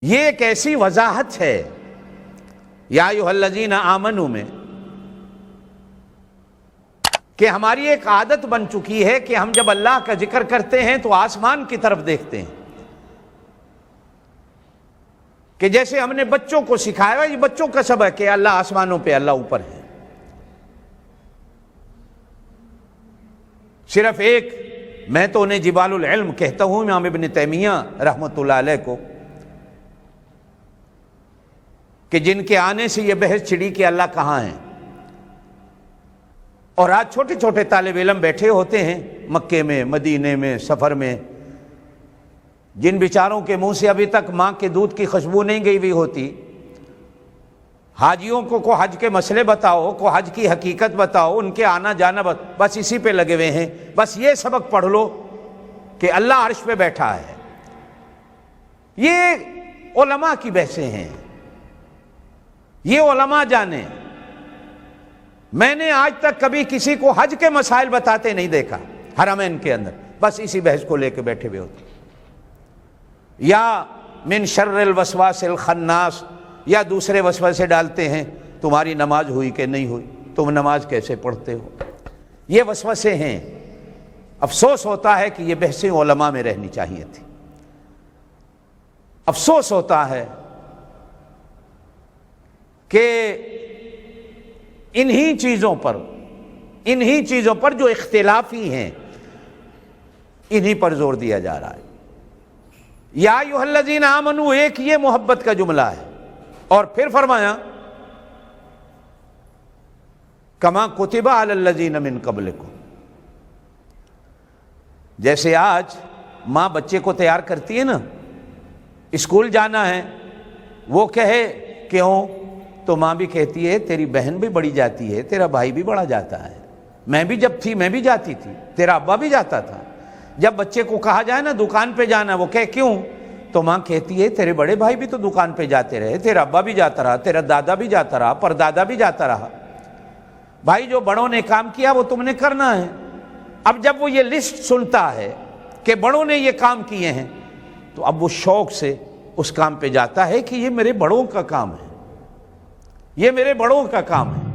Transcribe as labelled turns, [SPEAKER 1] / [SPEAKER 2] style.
[SPEAKER 1] یہ ایک ایسی وضاحت ہے یا ایھا الذین آمنوا میں کہ ہماری ایک عادت بن چکی ہے کہ ہم جب اللہ کا ذکر کرتے ہیں تو آسمان کی طرف دیکھتے ہیں، کہ جیسے ہم نے بچوں کو سکھایا، یہ بچوں کا سبق ہے، اللہ آسمانوں پہ، اللہ اوپر ہے۔ صرف ایک، میں تو انہیں جبال العلم کہتا ہوں، امام ابن تیمیہ رحمۃ اللہ علیہ کو، کہ جن کے آنے سے یہ بحث چھڑی کہ اللہ کہاں ہے، اور آج چھوٹے چھوٹے طالب علم بیٹھے ہوتے ہیں مکے میں، مدینے میں، سفر میں، جن بیچاروں کے منہ سے ابھی تک ماں کے دودھ کی خوشبو نہیں گئی ہوئی ہوتی، حاجیوں کو حج کے مسئلے بتاؤ، کو حج کی حقیقت بتاؤ، ان کے آنا جانا بس اسی پہ لگے ہوئے ہیں، بس یہ سبق پڑھ لو کہ اللہ عرش پہ بیٹھا ہے۔ یہ علماء کی بحثیں ہیں، یہ علماء جانیں۔ میں نے آج تک کبھی کسی کو حج کے مسائل بتاتے نہیں دیکھا حرمین کے اندر، بس اسی بحث کو لے کے بیٹھے ہوئے ہوتے، یا من شر الوسواس الخناس، یا دوسرے وسوسے ڈالتے ہیں، تمہاری نماز ہوئی کہ نہیں ہوئی، تم نماز کیسے پڑھتے ہو، یہ وسوسے ہیں۔ افسوس ہوتا ہے کہ یہ بحثیں علماء میں رہنی چاہیے تھی، افسوس ہوتا ہے کہ انہی چیزوں پر جو اختلافی ہیں، انہی پر زور دیا جا رہا ہے۔ یا ایھا الذین آمنوا، ایک یہ محبت کا جملہ ہے، اور پھر فرمایا کما کتب علی الذین من قبلکم، جیسے آج ماں بچے کو تیار کرتی ہے نا، اسکول جانا ہے، وہ کہے کیوں، تو ماں بھی کہتی ہے تیری بہن بھی بڑی جاتی ہے، تیرا بھائی بھی بڑا جاتا ہے، میں بھی جب تھی میں بھی جاتی تھی، تیرا ابا بھی جاتا تھا۔ جب بچے کو کہا جائے نا دکان پہ جانا، وہ کہے کیوں، تو ماں کہتی ہے تیرے بڑے بھائی بھی تو دکان پہ جاتے رہے، تیرا ابا بھی جاتا رہا، تیرا دادا بھی جاتا رہا، پردادا بھی جاتا رہا، بھائی جو بڑوں نے کام کیا وہ تم نے کرنا ہے۔ اب جب وہ یہ لسٹ سنتا ہے کہ بڑوں نے یہ کام کیے ہیں، تو اب وہ شوق سے اس کام پہ جاتا ہے کہ یہ میرے بڑوں کا کام ہے، یہ میرے بڑوں کا کام ہے۔